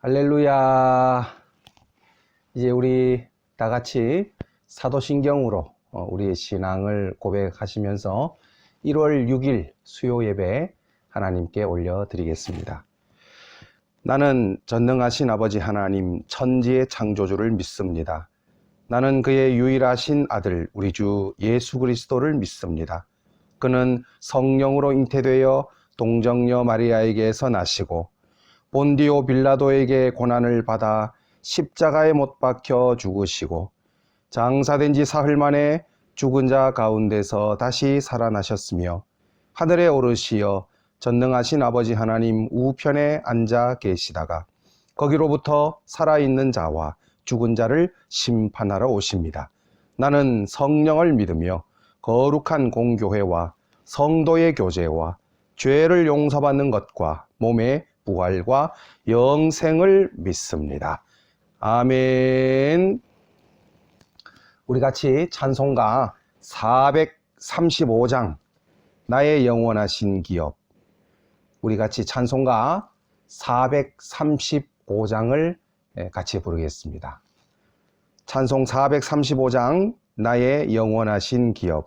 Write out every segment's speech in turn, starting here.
할렐루야. 이제 우리 다 같이 사도신경으로 우리의 신앙을 고백하시면서 1월 6일 수요 예배 하나님께 올려드리겠습니다. 나는 전능하신 아버지 하나님 천지의 창조주를 믿습니다. 나는 그의 유일하신 아들 우리 주 예수 그리스도를 믿습니다. 그는 성령으로 잉태되어 동정녀 마리아에게서 나시고 본디오 빌라도에게 고난을 받아 십자가에 못 박혀 죽으시고 장사된 지 사흘 만에 죽은 자 가운데서 다시 살아나셨으며 하늘에 오르시어 전능하신 아버지 하나님 우편에 앉아 계시다가 거기로부터 살아있는 자와 죽은 자를 심판하러 오십니다. 나는 성령을 믿으며 거룩한 공교회와 성도의 교제와 죄를 용서받는 것과 몸의 부활과 영생을 믿습니다. 아멘. 우리 같이 찬송가 435장 나의 영원하신 기업, 우리 같이 찬송가 435장을 같이 부르겠습니다. 찬송 435장 나의 영원하신 기업,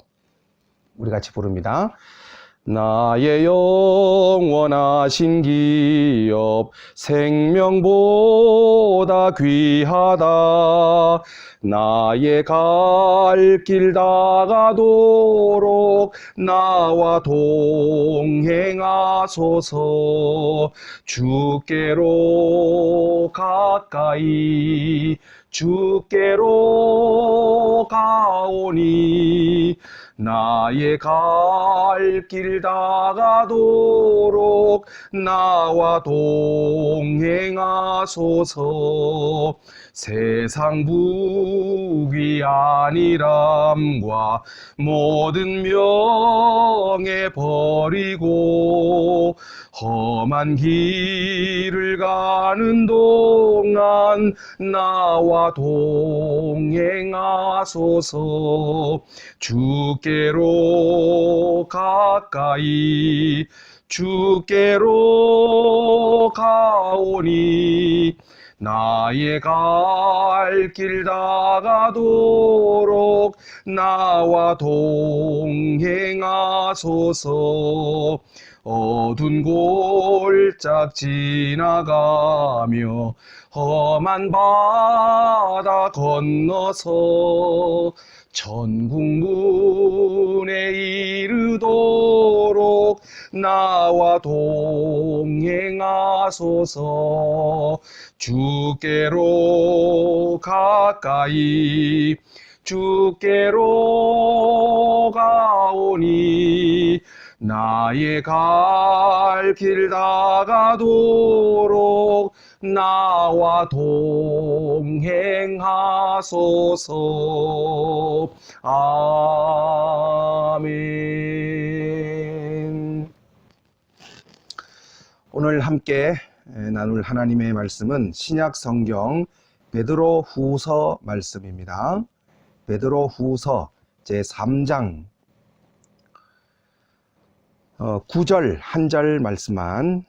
우리 같이 부릅니다. 나의 영원하신 기업 생명보다 귀하다. 나의 갈 길 다가도록 나와 동행하소서. 주께로 가까이 주께로 가오니 나의 갈 길 다가도록 나와 동행하소서. 세상 부귀 안일함과 모든 명예 버리고 험한 길을 가는 동안 나와 동행하소서. 주께로 가까이 주께로 가오니 나의 갈 길 다가도록 나와 동행하소서. 어두운 골짝 지나가며 험한 바다 건너서 천국 문에 이르도록 나와 동행하소서. 주께로 가까이 주께로 가오니 나의 갈 길 다가도록 나와 동행하소서. 아멘. 오늘 함께 나눌 하나님의 말씀은 신약 성경 베드로 후서 말씀입니다. 베드로 후서 제3장 9절 한 절 말씀만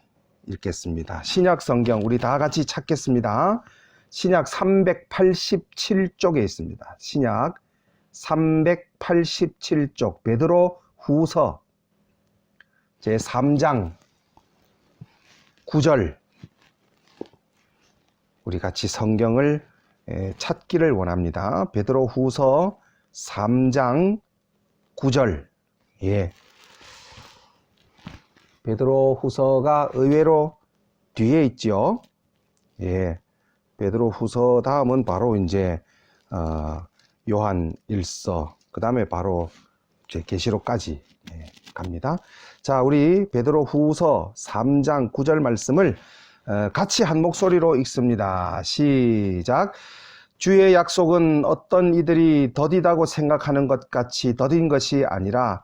읽겠습니다. 신약 성경 우리 다 같이 찾겠습니다. 신약 387쪽에 있습니다. 신약 387쪽 베드로 후서 제3장 9절 우리 같이 성경을 찾기를 원합니다. 베드로 후서 3장 9절. 예. 베드로 후서가 의외로 뒤에 있죠. 예. 베드로 후서 다음은 바로 이제 요한 1서, 그 다음에 바로 이제 계시록까지 갑니다. 자, 우리 베드로 후서 3장 9절 말씀을 같이 한 목소리로 읽습니다. 시작. 주의 약속은 어떤 이들이 더디다고 생각하는 것 같이 더딘 것이 아니라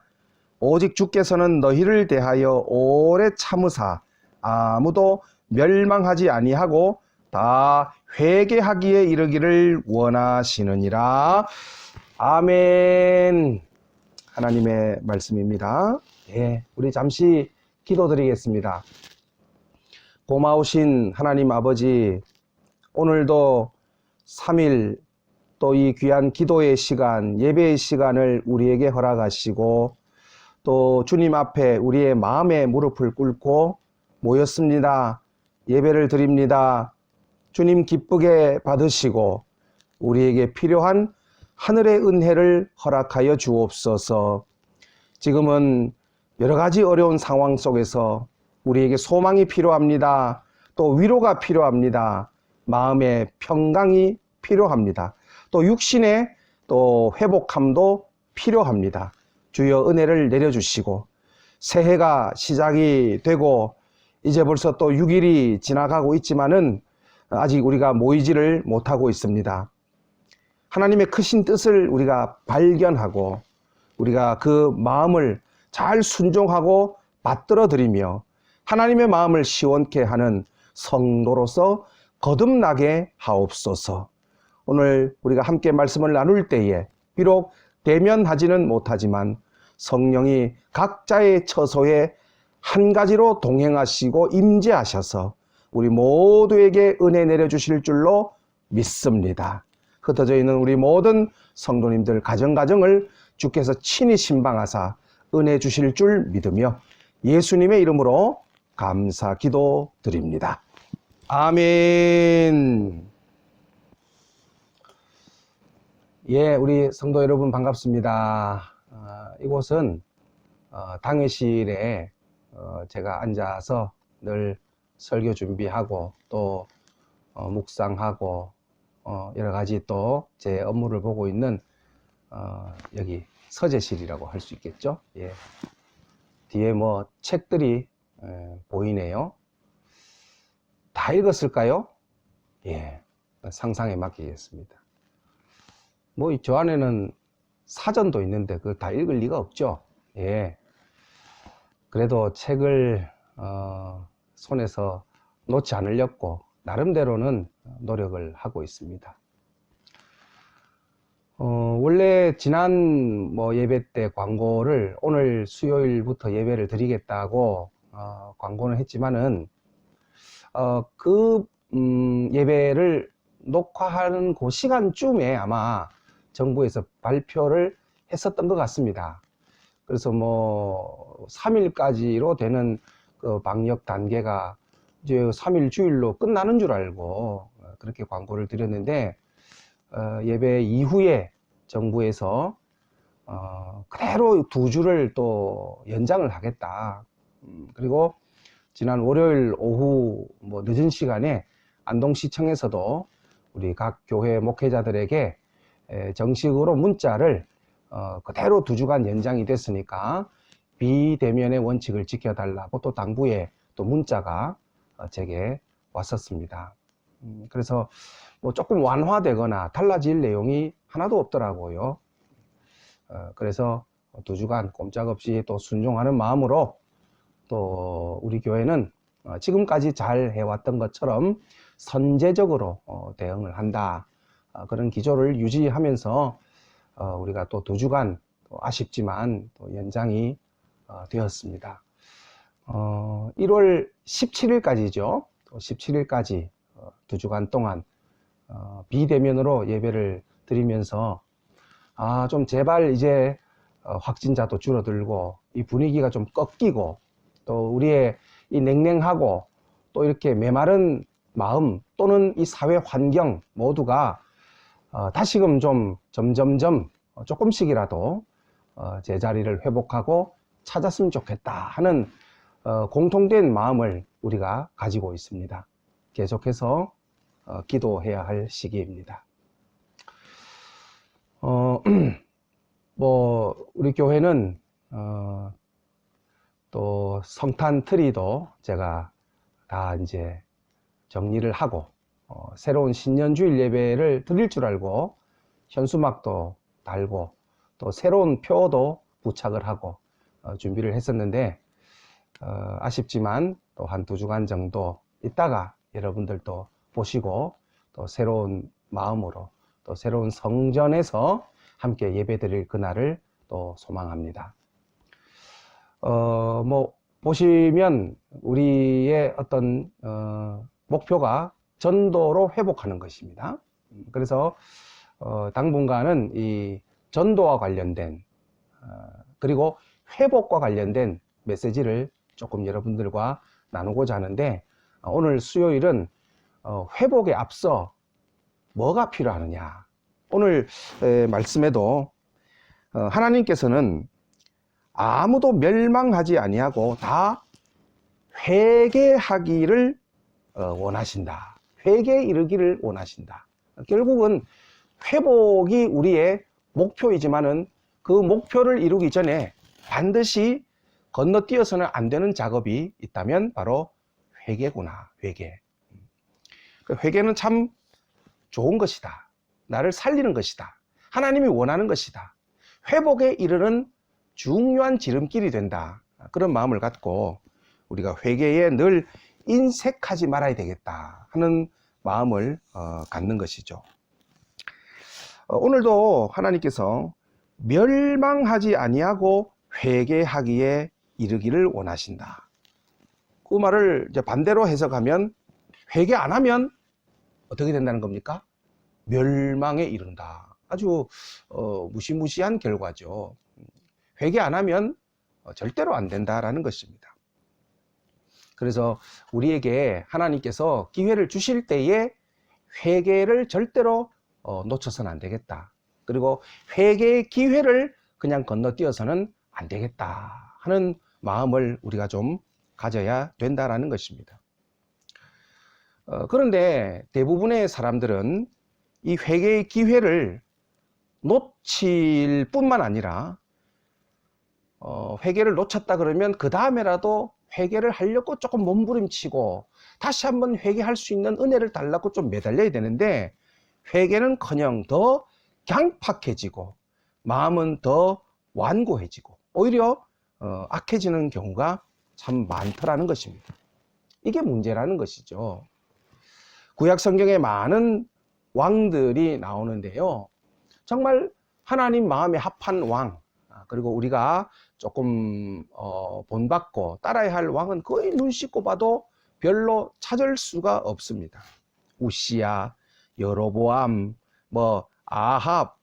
오직 주께서는 너희를 대하여 오래 참으사 아무도 멸망하지 아니하고 다 회개하기에 이르기를 원하시느니라. 아멘. 하나님의 말씀입니다. 예, 우리 잠시 기도드리겠습니다. 고마우신 하나님 아버지, 오늘도 3일 또 이 귀한 기도의 시간, 예배의 시간을 우리에게 허락하시고 또 주님 앞에 우리의 마음의 무릎을 꿇고 모였습니다. 예배를 드립니다. 주님 기쁘게 받으시고 우리에게 필요한 하늘의 은혜를 허락하여 주옵소서. 지금은 여러 가지 어려운 상황 속에서 우리에게 소망이 필요합니다. 또 위로가 필요합니다. 마음의 평강이 필요합니다. 또 육신의 또 회복함도 필요합니다. 주여 은혜를 내려주시고 새해가 시작이 되고 이제 벌써 또 6일이 지나가고 있지만은 아직 우리가 모이지를 못하고 있습니다. 하나님의 크신 뜻을 우리가 발견하고 우리가 그 마음을 잘 순종하고 받들어 드리며 하나님의 마음을 시원케 하는 성도로서 거듭나게 하옵소서. 오늘 우리가 함께 말씀을 나눌 때에 비록 대면하지는 못하지만 성령이 각자의 처소에 한 가지로 동행하시고 임재하셔서 우리 모두에게 은혜 내려주실 줄로 믿습니다. 흩어져 있는 우리 모든 성도님들 가정가정을 주께서 친히 신방하사 은혜 주실 줄 믿으며 예수님의 이름으로 감사 기도 드립니다. 아멘. 예, 우리 성도 여러분 반갑습니다. 이곳은 당회실에 제가 앉아서 늘 설교 준비하고 또 묵상하고 여러 가지 또 제 업무를 보고 있는 여기 서재실이라고 할 수 있겠죠. 예. 뒤에 뭐 책들이 보이네요. 다 읽었을까요? 예. 상상에 맡기겠습니다. 뭐 저 안에는 사전도 있는데 그걸 다 읽을 리가 없죠. 예. 그래도 책을 손에서 놓지 않으려고 나름대로는 노력을 하고 있습니다. 원래 지난 예배 때 광고를 오늘 수요일부터 예배를 드리겠다고 광고는 했지만은 예배를 녹화하는 그 시간쯤에 아마 정부에서 발표를 했었던 것 같습니다. 그래서 3일까지로 되는 그 방역 단계가 이제 3일 주일로 끝나는 줄 알고 그렇게 광고를 드렸는데 예배 이후에 정부에서 그대로 2주를 또 연장을 하겠다. 그리고 지난 월요일 오후 늦은 시간에 안동시청에서도 우리 각 교회 목회자들에게 정식으로 문자를 그대로 2주간 연장이 됐으니까 비대면의 원칙을 지켜달라고 또 당부에 또 문자가 제게 왔었습니다. 그래서 조금 완화되거나 달라질 내용이 하나도 없더라고요. 그래서 2주간 꼼짝없이 또 순종하는 마음으로 또 우리 교회는 지금까지 잘 해왔던 것처럼 선제적으로 대응을 한다. 그런 기조를 유지하면서 우리가 또 2주간 아쉽지만 또 연장이 되었습니다. 1월 17일까지죠. 17일까지 2주간 동안 비대면으로 예배를 드리면서 좀 제발 이제 확진자도 줄어들고 이 분위기가 좀 꺾이고 또 우리의 이 냉랭하고 또 이렇게 메마른 마음 또는 이 사회 환경 모두가 다시금 좀 점점점 조금씩이라도 제자리를 회복하고 찾았으면 좋겠다 하는 공통된 마음을 우리가 가지고 있습니다. 계속해서 기도해야 할 시기입니다. 우리 교회는 또 성탄 트리도 제가 다 이제 정리를 하고 새로운 신년주일 예배를 드릴 줄 알고 현수막도 달고 또 새로운 표도 부착을 하고 준비를 했었는데 아쉽지만 또 한 2주간 정도 있다가 여러분들도 보시고 또 새로운 마음으로 또 새로운 성전에서 함께 예배드릴 그날을 또 소망합니다. 보시면 우리의 어떤 목표가 전도로 회복하는 것입니다. 그래서 당분간은 이 전도와 관련된 그리고 회복과 관련된 메시지를 조금 여러분들과 나누고자 하는데 오늘 수요일은 회복에 앞서 뭐가 필요하느냐. 오늘 말씀에도 하나님께서는 아무도 멸망하지 아니하고 다 회개하기를 원하신다. 회개에 이르기를 원하신다. 결국은 회복이 우리의 목표이지만은 그 목표를 이루기 전에 반드시 건너뛰어서는 안 되는 작업이 있다면 바로 회개구나. 회개. 회개는 참 좋은 것이다. 나를 살리는 것이다. 하나님이 원하는 것이다. 회복에 이르는 중요한 지름길이 된다. 그런 마음을 갖고 우리가 회개에 늘 인색하지 말아야 되겠다 하는 마음을 갖는 것이죠. 오늘도 하나님께서 멸망하지 아니하고 회개하기에 이르기를 원하신다. 그 말을 이제 반대로 해석하면 회개 안 하면 어떻게 된다는 겁니까? 멸망에 이른다. 아주 무시무시한 결과죠. 회개 안 하면 절대로 안 된다라는 것입니다. 그래서 우리에게 하나님께서 기회를 주실 때에 회개를 절대로 놓쳐서는 안 되겠다. 그리고 회개의 기회를 그냥 건너뛰어서는 안 되겠다 하는 마음을 우리가 좀 가져야 된다라는 것입니다. 그런데 대부분의 사람들은 이 회개의 기회를 놓칠 뿐만 아니라 회개를 놓쳤다 그러면 그 다음에라도 회개를 하려고 조금 몸부림치고 다시 한번 회개할 수 있는 은혜를 달라고 좀 매달려야 되는데 회개는커녕 더 강팍해지고 마음은 더 완고해지고 오히려 악해지는 경우가 참 많더라는 것입니다. 이게 문제라는 것이죠. 구약 성경에 많은 왕들이 나오는데요. 정말 하나님 마음에 합한 왕, 그리고 우리가 조금 본받고 따라야 할 왕은 거의 눈 씻고 봐도 별로 찾을 수가 없습니다. 우시야, 여로보암, 아합,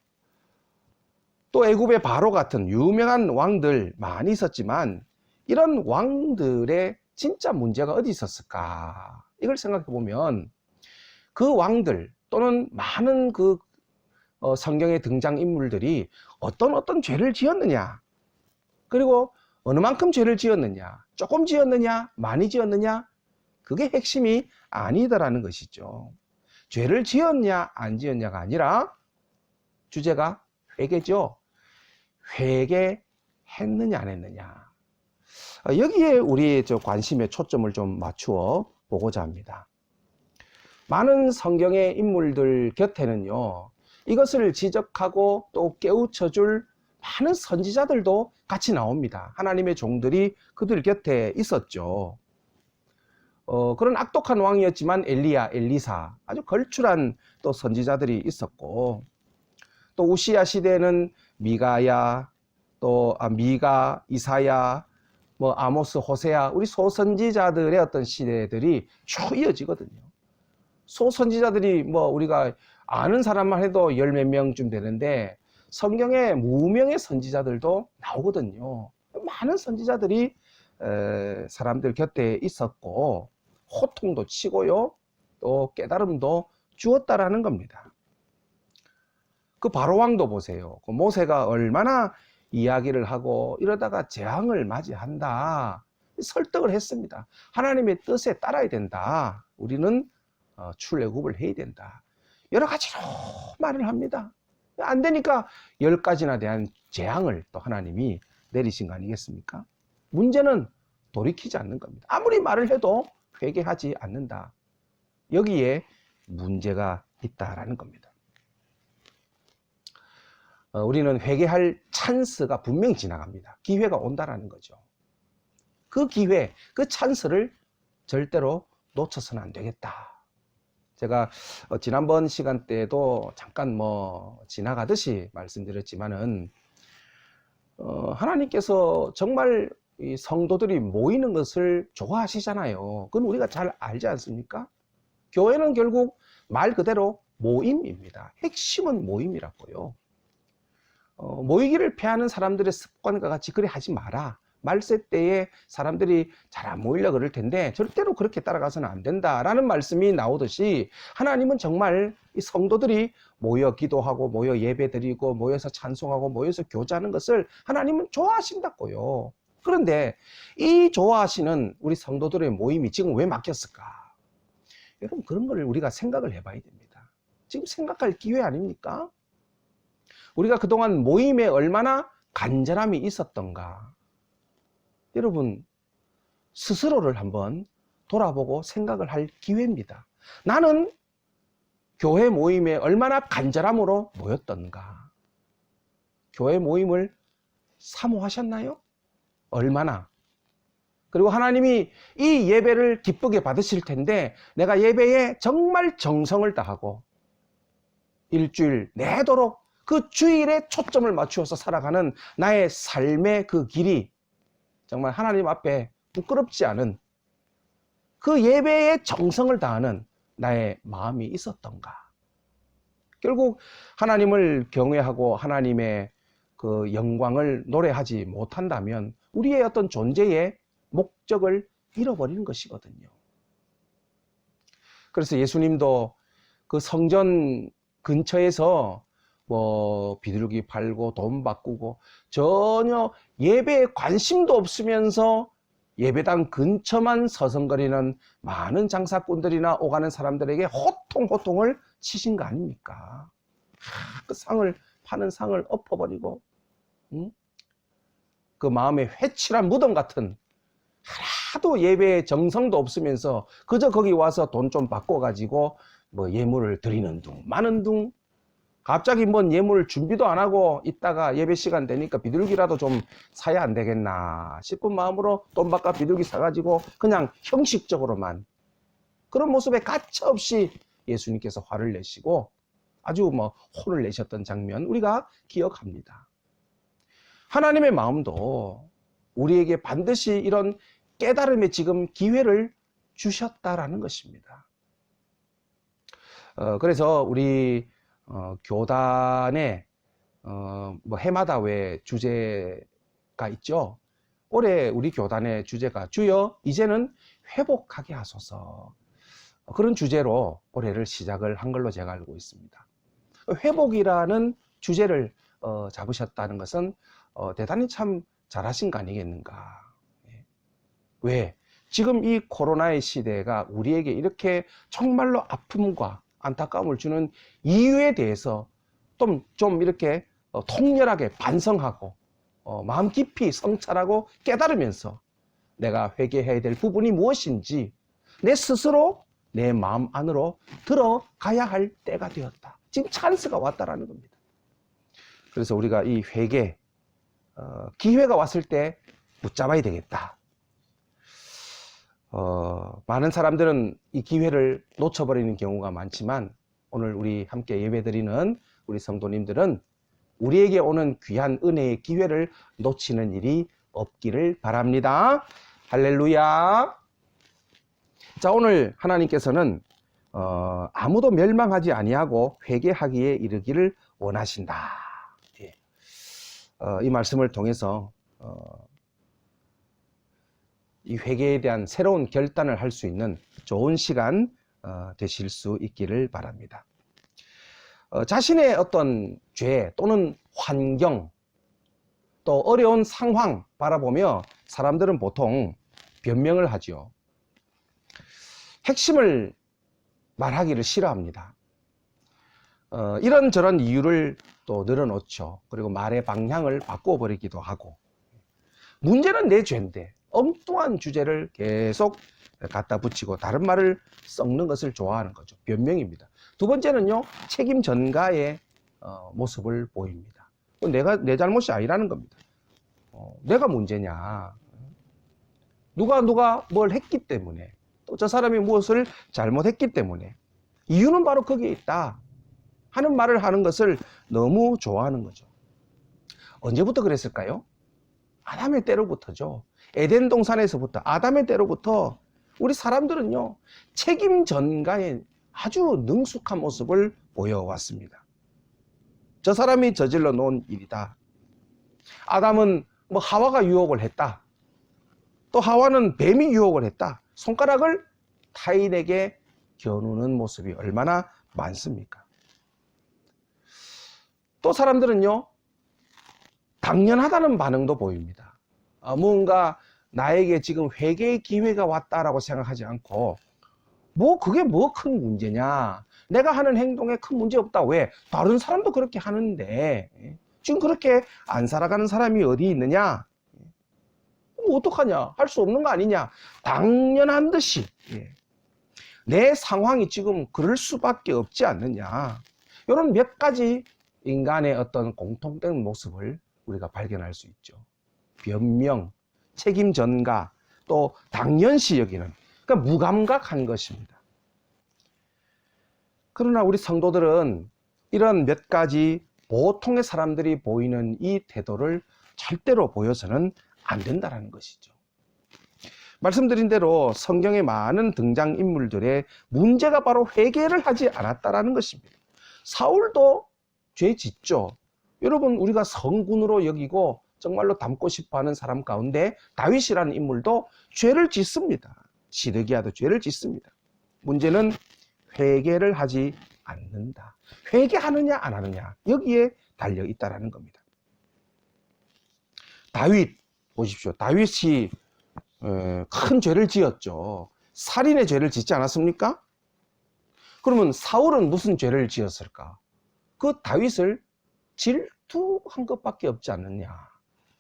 또 애굽의 바로 같은 유명한 왕들 많이 있었지만 이런 왕들의 진짜 문제가 어디 있었을까? 이걸 생각해 보면 그 왕들 또는 많은 그 성경의 등장인물들이 어떤 죄를 지었느냐, 그리고 어느 만큼 죄를 지었느냐, 조금 지었느냐, 많이 지었느냐, 그게 핵심이 아니더라는 것이죠. 죄를 지었냐 안 지었냐가 아니라 주제가 회개죠. 회개했느냐 안 했느냐, 여기에 우리의 관심의 초점을 좀 맞추어 보고자 합니다. 많은 성경의 인물들 곁에는요, 이것을 지적하고 또 깨우쳐줄 많은 선지자들도 같이 나옵니다. 하나님의 종들이 그들 곁에 있었죠. 그런 악독한 왕이었지만 엘리야, 엘리사, 아주 걸출한 또 선지자들이 있었고, 또 우시야 시대에는 미가야, 또 미가, 이사야, 뭐 아모스, 호세아, 우리 소선지자들의 어떤 시대들이 쭉 이어지거든요. 소선지자들이 뭐 우리가 아는 사람만 해도 열 몇 명쯤 되는데 성경에 무명의 선지자들도 나오거든요. 많은 선지자들이 사람들 곁에 있었고 호통도 치고요, 또 깨달음도 주었다라는 겁니다. 그 바로왕도 보세요. 그 모세가 얼마나 이야기를 하고 이러다가 재앙을 맞이한다, 설득을 했습니다. 하나님의 뜻에 따라야 된다. 우리는 출애굽을 해야 된다. 여러 가지로 말을 합니다. 안 되니까 10가지나 대한 재앙을 또 하나님이 내리신 거 아니겠습니까? 문제는 돌이키지 않는 겁니다. 아무리 말을 해도 회개하지 않는다. 여기에 문제가 있다라는 겁니다. 우리는 회개할 찬스가 분명히 지나갑니다. 기회가 온다라는 거죠. 그 기회, 그 찬스를 절대로 놓쳐서는 안 되겠다. 제가 지난번 시간 때도 잠깐 지나가듯이 말씀드렸지만은 하나님께서 정말 이 성도들이 모이는 것을 좋아하시잖아요. 그건 우리가 잘 알지 않습니까? 교회는 결국 말 그대로 모임입니다. 핵심은 모임이라고요. 모이기를 피하는 사람들의 습관과 같이 그래 하지 마라. 말세 때에 사람들이 잘 안 모이려고 그럴 텐데 절대로 그렇게 따라가서는 안 된다라는 말씀이 나오듯이 하나님은 정말 이 성도들이 모여 기도하고 모여 예배드리고 모여서 찬송하고 모여서 교제하는 것을 하나님은 좋아하신다고요. 그런데 이 좋아하시는 우리 성도들의 모임이 지금 왜 막혔을까? 여러분, 그런 걸 우리가 생각을 해봐야 됩니다. 지금 생각할 기회 아닙니까? 우리가 그동안 모임에 얼마나 간절함이 있었던가. 여러분, 스스로를 한번 돌아보고 생각을 할 기회입니다. 나는 교회 모임에 얼마나 간절함으로 모였던가. 교회 모임을 사모하셨나요? 얼마나? 그리고 하나님이 이 예배를 기쁘게 받으실 텐데 내가 예배에 정말 정성을 다하고 일주일 내도록 그 주일에 초점을 맞추어서 살아가는 나의 삶의 그 길이 정말 하나님 앞에 부끄럽지 않은 그 예배에 정성을 다하는 나의 마음이 있었던가. 결국 하나님을 경외하고 하나님의 그 영광을 노래하지 못한다면 우리의 어떤 존재의 목적을 잃어버리는 것이거든요. 그래서 예수님도 그 성전 근처에서 비둘기 팔고 돈 바꾸고 전혀 예배에 관심도 없으면서 예배당 근처만 서성거리는 많은 장사꾼들이나 오가는 사람들에게 호통을 치신 거 아닙니까? 그 상을 파는 상을 엎어버리고 그 마음에 회칠한 무덤 같은, 하나도 예배에 정성도 없으면서 그저 거기 와서 돈 좀 바꿔가지고 예물을 드리는 둥 마는 둥, 갑자기 예물 준비도 안 하고 있다가 예배 시간 되니까 비둘기라도 좀 사야 안 되겠나 싶은 마음으로 돈 바꿔 비둘기 사가지고 그냥 형식적으로만, 그런 모습에 가차없이 예수님께서 화를 내시고 아주 혼을 내셨던 장면 우리가 기억합니다. 하나님의 마음도 우리에게 반드시 이런 깨달음의 지금 기회를 주셨다라는 것입니다. 그래서 우리 교단에 해마다 왜 주제가 있죠. 올해 우리 교단의 주제가 주여 이제는 회복하게 하소서, 그런 주제로 올해를 시작을 한 걸로 제가 알고 있습니다. 회복이라는 주제를 잡으셨다는 것은 대단히 참 잘하신 거 아니겠는가. 왜? 지금 이 코로나의 시대가 우리에게 이렇게 정말로 아픔과 안타까움을 주는 이유에 대해서 좀 이렇게 통렬하게 반성하고 마음 깊이 성찰하고 깨달으면서 내가 회개해야 될 부분이 무엇인지 내 스스로 내 마음 안으로 들어가야 할 때가 되었다. 지금 찬스가 왔다라는 겁니다. 그래서 우리가 이 회개 기회가 왔을 때 붙잡아야 되겠다. 많은 사람들은 이 기회를 놓쳐버리는 경우가 많지만 오늘 우리 함께 예배드리는 우리 성도님들은 우리에게 오는 귀한 은혜의 기회를 놓치는 일이 없기를 바랍니다. 할렐루야. 자, 오늘 하나님께서는 아무도 멸망하지 아니하고 회개하기에 이르기를 원하신다. 예. 이 말씀을 통해서 이 회개에 대한 새로운 결단을 할 수 있는 좋은 시간 되실 수 있기를 바랍니다. 자신의 어떤 죄 또는 환경 또 어려운 상황 바라보며 사람들은 보통 변명을 하죠. 핵심을 말하기를 싫어합니다. 이런저런 이유를 또 늘어놓죠. 그리고 말의 방향을 바꿔버리기도 하고. 문제는 내 죄인데 엉뚱한 주제를 계속 갖다 붙이고 다른 말을 섞는 것을 좋아하는 거죠. 변명입니다. 두 번째는요, 책임 전가의 모습을 보입니다. 내 잘못이 아니라는 겁니다. 내가 문제냐. 누가 뭘 했기 때문에, 또 저 사람이 무엇을 잘못했기 때문에, 이유는 바로 거기에 있다 하는 말을 하는 것을 너무 좋아하는 거죠. 언제부터 그랬을까요? 아담의 때로부터죠. 에덴 동산에서부터, 아담의 때로부터 우리 사람들은요, 책임 전가의 아주 능숙한 모습을 보여왔습니다. 저 사람이 저질러 놓은 일이다. 아담은 하와가 유혹을 했다. 또 하와는 뱀이 유혹을 했다. 손가락을 타인에게 겨누는 모습이 얼마나 많습니까? 또 사람들은요, 당연하다는 반응도 보입니다. 뭔가 나에게 지금 회개의 기회가 왔다라고 생각하지 않고, 그게 큰 문제냐? 내가 하는 행동에 큰 문제 없다. 왜? 다른 사람도 그렇게 하는데 지금 그렇게 안 살아가는 사람이 어디 있느냐? 어떡하냐? 할 수 없는 거 아니냐? 당연한 듯이 내 상황이 지금 그럴 수밖에 없지 않느냐? 이런 몇 가지 인간의 어떤 공통된 모습을 우리가 발견할 수 있죠. 변명, 책임 전가, 또 당연시 여기는, 그러니까 무감각한 것입니다. 그러나 우리 성도들은 이런 몇 가지 보통의 사람들이 보이는 이 태도를 절대로 보여서는 안 된다는 것이죠. 말씀드린 대로 성경의 많은 등장인물들의 문제가 바로 회개를 하지 않았다는 것입니다. 사울도 죄 짓죠. 여러분, 우리가 성군으로 여기고 정말로 닮고 싶어하는 사람 가운데 다윗이라는 인물도 죄를 짓습니다. 시드기야도 죄를 짓습니다. 문제는 회개를 하지 않는다. 회개하느냐 안 하느냐, 여기에 달려 있다는 겁니다. 다윗 보십시오. 다윗이 큰 죄를 지었죠. 살인의 죄를 짓지 않았습니까? 그러면 사울은 무슨 죄를 지었을까? 그 다윗을 질투한 것밖에 없지 않느냐,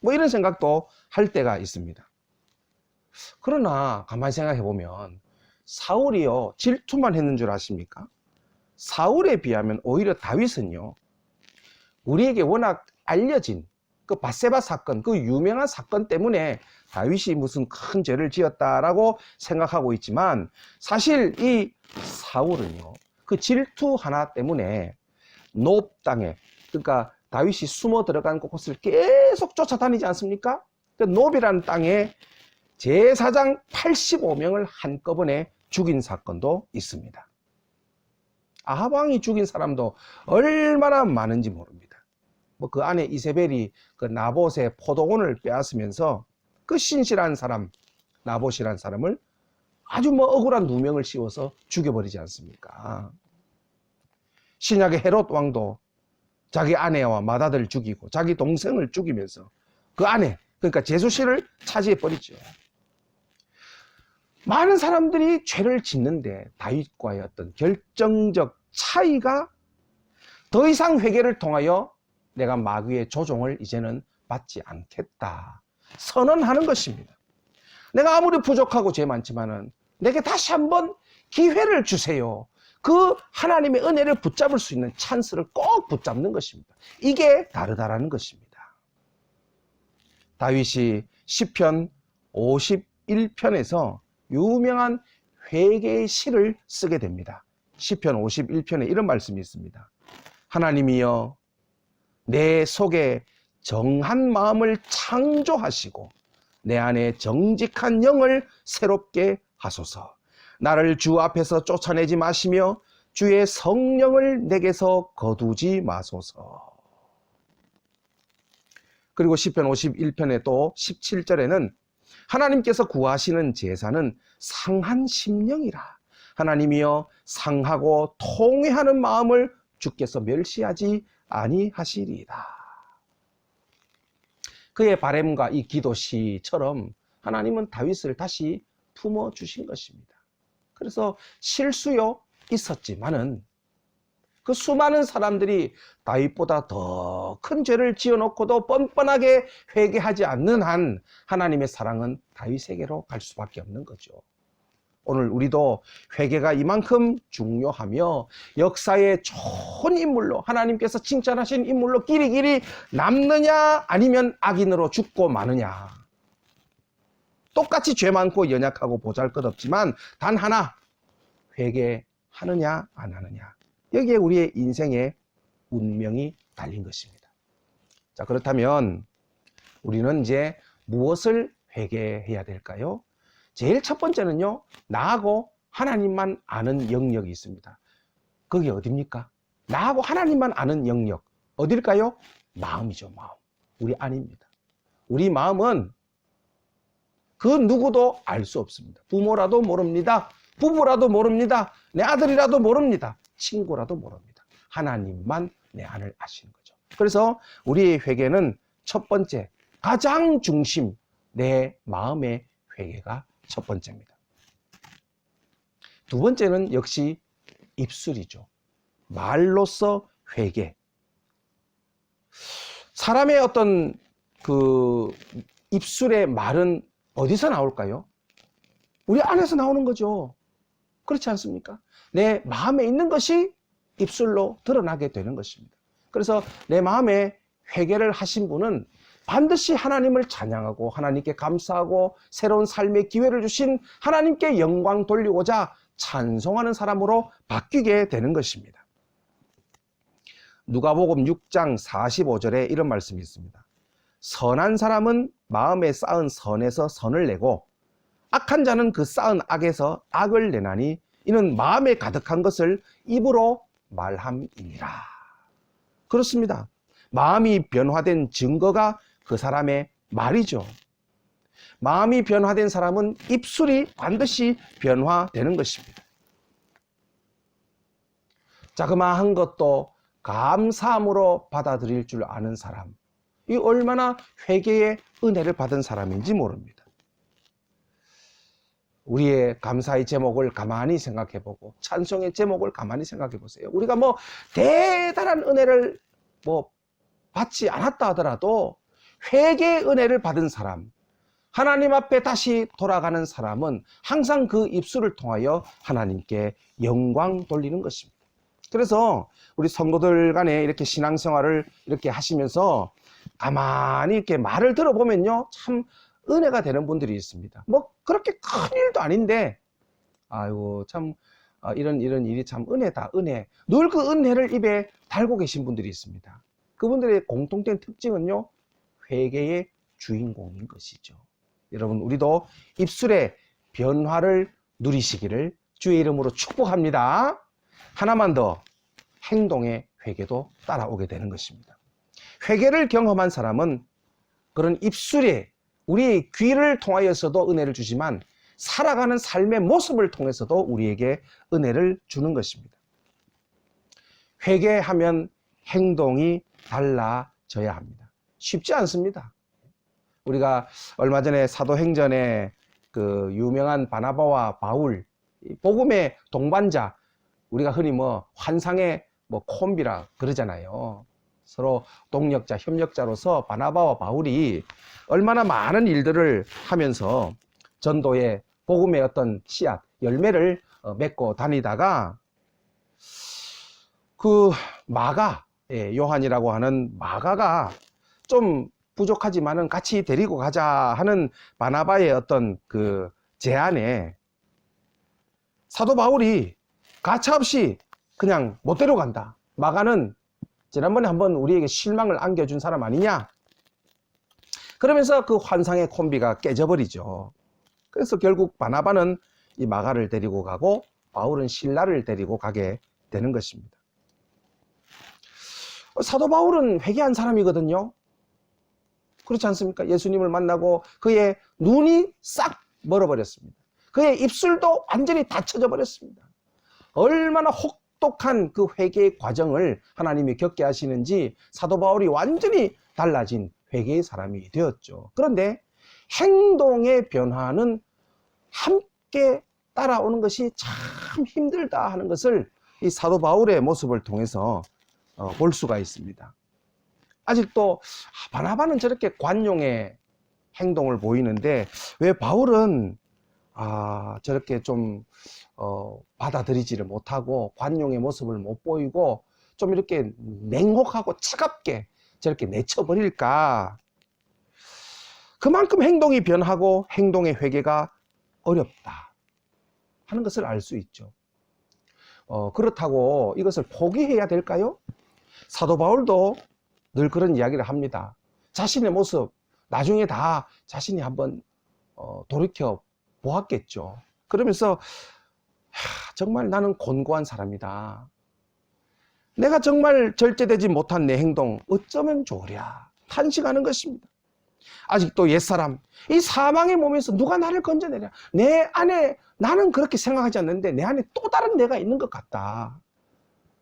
이런 생각도 할 때가 있습니다. 그러나 가만히 생각해 보면 사울이요, 질투만 했는 줄 아십니까? 사울에 비하면 오히려 다윗은요, 우리에게 워낙 알려진 그 밧세바 사건, 그 유명한 사건 때문에 다윗이 무슨 큰 죄를 지었다라고 생각하고 있지만, 사실 이 사울은요, 그 질투 하나 때문에 높 땅에, 그러니까 다윗이 숨어 들어간 곳을 계속 쫓아다니지 않습니까? 그 높이라는 땅에 제사장 85명을 한꺼번에 죽인 사건도 있습니다. 아합 왕이 죽인 사람도 얼마나 많은지 모릅니다. 그 안에 이세벨이 그 나봇의 포도원을 빼앗으면서 그 신실한 사람, 나봇이라는 사람을 아주 억울한 누명을 씌워서 죽여버리지 않습니까? 신약의 헤롯 왕도 자기 아내와 맏아들을 죽이고 자기 동생을 죽이면서 그 아내, 그러니까 제수씨를 차지해버리죠. 많은 사람들이 죄를 짓는데 다윗과의 어떤 결정적 차이가 더 이상 회개를 통하여 내가 마귀의 조종을 이제는 받지 않겠다 선언하는 것입니다. 내가 아무리 부족하고 죄 많지만은 내게 다시 한번 기회를 주세요. 그 하나님의 은혜를 붙잡을 수 있는 찬스를 꼭 붙잡는 것입니다. 이게 다르다라는 것입니다. 다윗이 시편 51편에서 유명한 회개의 시를 쓰게 됩니다. 시편 51편에 이런 말씀이 있습니다. 하나님이여, 내 속에 정한 마음을 창조하시고 내 안에 정직한 영을 새롭게 하소서. 나를 주 앞에서 쫓아내지 마시며 주의 성령을 내게서 거두지 마소서. 그리고 시편 51편에 또 17절에는 하나님께서 구하시는 제사는 상한 심령이라. 하나님이여 상하고 통회하는 마음을 주께서 멸시하지 아니하시리이다. 그의 바램과 이 기도시처럼 하나님은 다윗을 다시 품어주신 것입니다. 그래서 실수요 있었지만은 그 수많은 사람들이 다윗보다 더 큰 죄를 지어놓고도 뻔뻔하게 회개하지 않는 한 하나님의 사랑은 다윗에게로 갈 수밖에 없는 거죠. 오늘 우리도 회개가 이만큼 중요하며 역사의 좋은 인물로 하나님께서 칭찬하신 인물로 길이길이 남느냐 아니면 악인으로 죽고 마느냐. 똑같이 죄 많고 연약하고 보잘것없지만 단 하나, 회개하느냐 안 하느냐. 여기에 우리의 인생의 운명이 달린 것입니다. 자, 그렇다면 우리는 이제 무엇을 회개해야 될까요? 제일 첫 번째는요, 나하고 하나님만 아는 영역이 있습니다. 그게 어딥니까? 나하고 하나님만 아는 영역. 어딜까요? 마음이죠, 마음. 우리 안입니다. 우리 마음은 그 누구도 알 수 없습니다. 부모라도 모릅니다. 부부라도 모릅니다. 내 아들이라도 모릅니다. 친구라도 모릅니다. 하나님만 내 안을 아시는 거죠. 그래서 우리의 회개는 첫 번째, 가장 중심, 내 마음의 회개가 첫 번째입니다. 두 번째는 역시 입술이죠. 말로써 회개. 사람의 어떤 그 입술의 말은 어디서 나올까요? 우리 안에서 나오는 거죠. 그렇지 않습니까? 내 마음에 있는 것이 입술로 드러나게 되는 것입니다. 그래서 내 마음에 회개를 하신 분은 반드시 하나님을 찬양하고 하나님께 감사하고 새로운 삶의 기회를 주신 하나님께 영광 돌리고자 찬송하는 사람으로 바뀌게 되는 것입니다. 누가복음 6장 45절에 이런 말씀이 있습니다. 선한 사람은 마음에 쌓은 선에서 선을 내고 악한 자는 그 쌓은 악에서 악을 내나니 이는 마음에 가득한 것을 입으로 말함이니라. 그렇습니다. 마음이 변화된 증거가 그 사람의 말이죠. 마음이 변화된 사람은 입술이 반드시 변화되는 것입니다. 자그마한 것도 감사함으로 받아들일 줄 아는 사람, 이 얼마나 회개의 은혜를 받은 사람인지 모릅니다. 우리의 감사의 제목을 가만히 생각해보고 찬송의 제목을 가만히 생각해보세요. 우리가 뭐 대단한 은혜를 받지 않았다 하더라도 회개의 은혜를 받은 사람, 하나님 앞에 다시 돌아가는 사람은 항상 그 입술을 통하여 하나님께 영광 돌리는 것입니다. 그래서 우리 성도들 간에 이렇게 신앙생활을 이렇게 하시면서 가만히 이렇게 말을 들어보면요, 참 은혜가 되는 분들이 있습니다. 뭐 그렇게 큰 일도 아닌데 아이고 참 이런 일이 참 은혜다, 은혜. 늘 그 은혜를 입에 달고 계신 분들이 있습니다. 그분들의 공통된 특징은요, 회개의 주인공인 것이죠. 여러분, 우리도 입술의 변화를 누리시기를 주의 이름으로 축복합니다. 하나만 더, 행동의 회개도 따라오게 되는 것입니다. 회개를 경험한 사람은 그런 입술에 우리의 귀를 통하여서도 은혜를 주지만 살아가는 삶의 모습을 통해서도 우리에게 은혜를 주는 것입니다. 회개하면 행동이 달라져야 합니다. 쉽지 않습니다. 우리가 얼마 전에 사도행전에 그 유명한 바나바와 바울, 복음의 동반자, 우리가 흔히 환상의 콤비라 그러잖아요. 서로 동력자, 협력자로서 바나바와 바울이 얼마나 많은 일들을 하면서 전도의 복음의 어떤 씨앗, 열매를 맺고 다니다가 그 마가, 요한이라고 하는 마가가 좀 부족하지만은 같이 데리고 가자 하는 바나바의 어떤 그 제안에 사도 바울이 가차없이 그냥 못 데려간다. 마가는 지난번에 한번 우리에게 실망을 안겨준 사람 아니냐? 그러면서 그 환상의 콤비가 깨져버리죠. 그래서 결국 바나바는 이 마가를 데리고 가고 바울은 실라를 데리고 가게 되는 것입니다. 사도 바울은 회개한 사람이거든요. 그렇지 않습니까? 예수님을 만나고 그의 눈이 싹 멀어버렸습니다. 그의 입술도 완전히 닫혀져 버렸습니다. 얼마나 혹독한 그 회개의 과정을 하나님이 겪게 하시는지 사도 바울이 완전히 달라진 회개의 사람이 되었죠. 그런데 행동의 변화는 함께 따라오는 것이 참 힘들다 하는 것을 이 사도 바울의 모습을 통해서 볼 수가 있습니다. 아직도 바나바는 저렇게 관용의 행동을 보이는데 왜 바울은 저렇게 좀 받아들이지를 못하고 관용의 모습을 못 보이고 좀 이렇게 냉혹하고 차갑게 저렇게 내쳐버릴까? 그만큼 행동이 변하고 행동의 회개가 어렵다 하는 것을 알 수 있죠. 그렇다고 이것을 포기해야 될까요? 사도 바울도 늘 그런 이야기를 합니다. 자신의 모습 나중에 다 자신이 한번 돌이켜 보았겠죠. 그러면서 정말 나는 곤고한 사람이다. 내가 정말 절제되지 못한 내 행동 어쩌면 좋으랴 탄식하는 것입니다. 아직도 옛사람, 이 사망의 몸에서 누가 나를 건져내랴. 내 안에 나는 그렇게 생각하지 않는데 내 안에 또 다른 내가 있는 것 같다.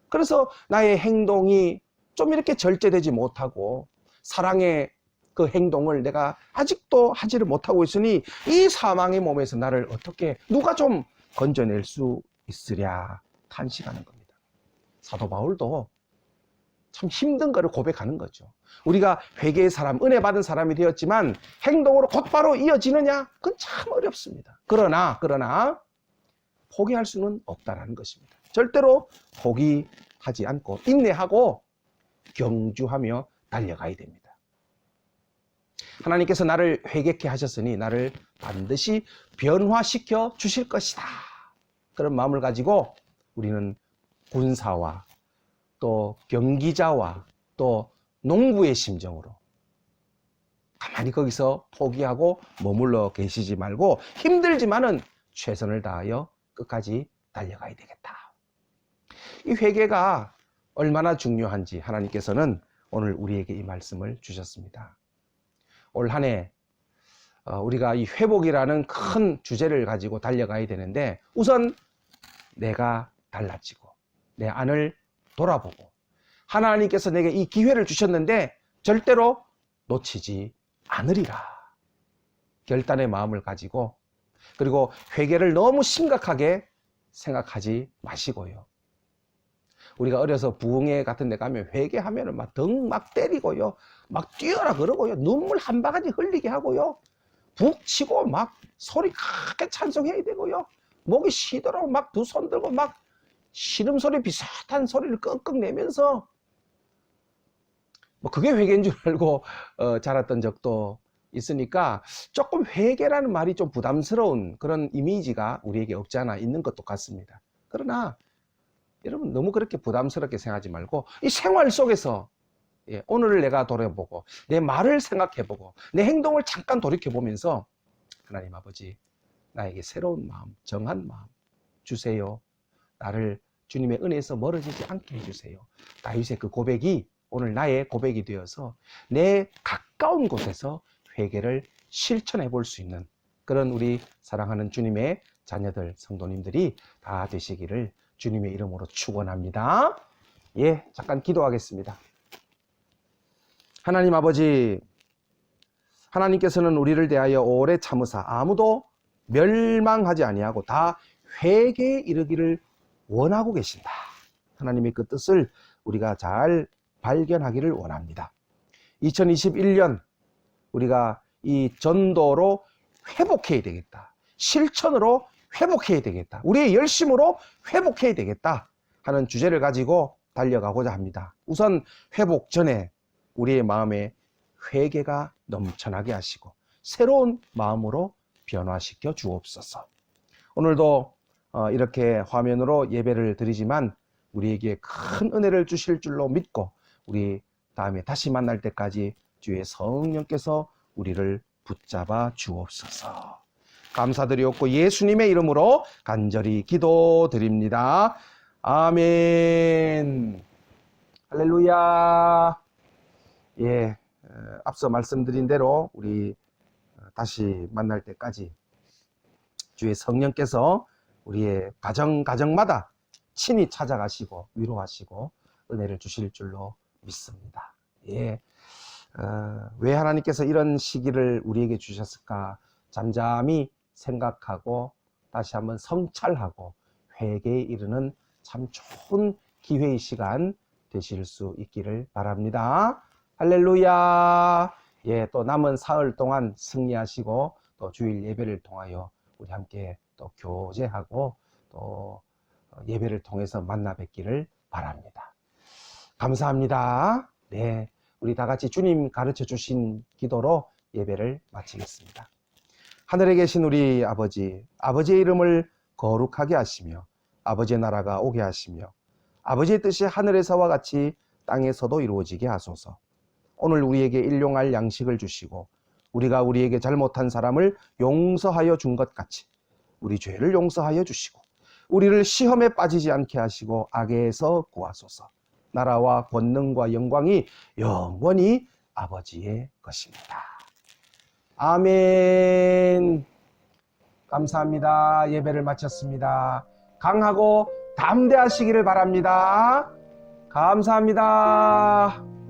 그래서 나의 행동이 좀 이렇게 절제되지 못하고 사랑의 그 행동을 내가 아직도 하지를 못하고 있으니 이 사망의 몸에서 나를 어떻게 누가 좀 건져낼 수 있으랴 탄식하는 겁니다. 사도 바울도 참 힘든 거를 고백하는 거죠. 우리가 회개의 사람, 은혜 받은 사람이 되었지만 행동으로 곧바로 이어지느냐? 그건 참 어렵습니다. 그러나 포기할 수는 없다는 것입니다. 절대로 포기하지 않고 인내하고 경주하며 달려가야 됩니다. 하나님께서 나를 회개케 하셨으니 나를 반드시 변화시켜 주실 것이다. 그런 마음을 가지고 우리는 군사와 또 경기자와 또 농부의 심정으로 가만히 거기서 포기하고 머물러 계시지 말고 힘들지만은 최선을 다하여 끝까지 달려가야 되겠다. 이 회개가 얼마나 중요한지 하나님께서는 오늘 우리에게 이 말씀을 주셨습니다. 올 한 해 우리가 이 회복이라는 큰 주제를 가지고 달려가야 되는데 우선 내가 달라지고 내 안을 돌아보고 하나님께서 내게 이 기회를 주셨는데 절대로 놓치지 않으리라. 결단의 마음을 가지고 그리고 회개를 너무 심각하게 생각하지 마시고요. 우리가 어려서 부흥회 같은 데 가면 회개하면 막 등 막 때리고요. 막 뛰어라 그러고요. 눈물 한 바가지 흘리게 하고요. 북치고 막 소리 크게 찬송해야 되고요. 목이 쉬도록 막 두 손 들고 막 시름소리 비슷한 소리를 끙끙 내면서 뭐 그게 회개인 줄 알고 자랐던 적도 있으니까 조금 회개라는 말이 좀 부담스러운 그런 이미지가 우리에게 없지 않아 있는 것도 같습니다. 그러나 여러분 너무 그렇게 부담스럽게 생각하지 말고 이 생활 속에서 오늘을 내가 돌아보고 내 말을 생각해보고 내 행동을 잠깐 돌이켜보면서 하나님 아버지 나에게 새로운 마음, 정한 마음 주세요. 나를 주님의 은혜에서 멀어지지 않게 해주세요. 다윗의 그 고백이 오늘 나의 고백이 되어서 내 가까운 곳에서 회개를 실천해 볼 수 있는 그런 우리 사랑하는 주님의 자녀들, 성도님들이 다 되시기를 주님의 이름으로 축원합니다. 잠깐 기도하겠습니다. 하나님 아버지, 하나님께서는 우리를 대하여 오래 참으사 아무도 멸망하지 아니하고 다 회개에 이르기를 원하고 계신다. 하나님의 그 뜻을 우리가 잘 발견하기를 원합니다. 2021년 우리가 이 전도로 회복해야 되겠다. 실천으로 회복해야 되겠다. 우리의 열심으로 회복해야 되겠다 하는 주제를 가지고 달려가고자 합니다. 우선 회복 전에 우리의 마음에 회개가 넘쳐나게 하시고 새로운 마음으로 변화시켜 주옵소서. 오늘도 이렇게 화면으로 예배를 드리지만 우리에게 큰 은혜를 주실 줄로 믿고 우리 다음에 다시 만날 때까지 주의 성령께서 우리를 붙잡아 주옵소서. 감사드리옵고 예수님의 이름으로 간절히 기도드립니다. 아멘. 할렐루야. 예, 앞서 말씀드린 대로 우리 다시 만날 때까지 주의 성령께서 우리의 가정마다 친히 찾아가시고 위로하시고 은혜를 주실 줄로 믿습니다. 예, 왜 하나님께서 이런 시기를 우리에게 주셨을까? 잠잠히 생각하고 다시 한번 성찰하고 회개에 이르는 참 좋은 기회의 시간 되실 수 있기를 바랍니다. 할렐루야. 예, 또 남은 사흘 동안 승리하시고 또 주일 예배를 통하여 우리 함께 또 교제하고 또 예배를 통해서 만나 뵙기를 바랍니다. 감사합니다. 네, 우리 다 같이 주님 가르쳐 주신 기도로 예배를 마치겠습니다. 하늘에 계신 우리 아버지, 아버지의 이름을 거룩하게 하시며 아버지의 나라가 오게 하시며 아버지의 뜻이 하늘에서와 같이 땅에서도 이루어지게 하소서. 오늘 우리에게 일용할 양식을 주시고 우리가 우리에게 잘못한 사람을 용서하여 준 것 같이 우리 죄를 용서하여 주시고 우리를 시험에 빠지지 않게 하시고 악에서 구하소서. 나라와 권능과 영광이 영원히 아버지의 것입니다. 아멘. 감사합니다. 예배를 마쳤습니다. 강하고 담대하시기를 바랍니다. 감사합니다.